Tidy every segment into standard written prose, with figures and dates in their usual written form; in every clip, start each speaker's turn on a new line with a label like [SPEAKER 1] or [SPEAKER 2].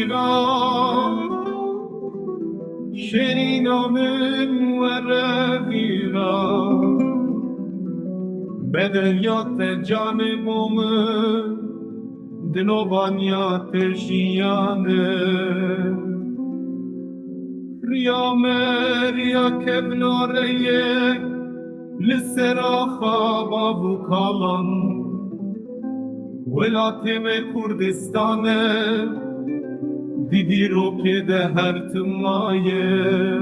[SPEAKER 1] روزگار شیرینم و رفیقا به دریات جان بومه دلوانیات شیانه ریا مریا کبناره لسرا خوابا بو کالان ولاتم کردستانه دیدی رو که ده هر تمایه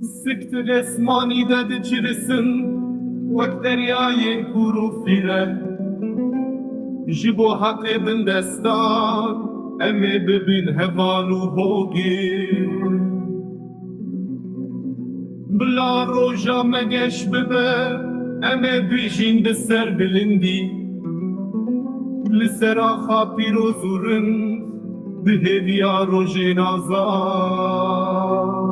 [SPEAKER 1] سکت جسمانی داد چرسن وقت دریای کرو فیره جبو حق بندستان امی ببین هوانو هوگی بلا روژا مگش ببه امی بیشین ده سر بلندی لسر آخا پیروزورن به هدیا روژین آزاد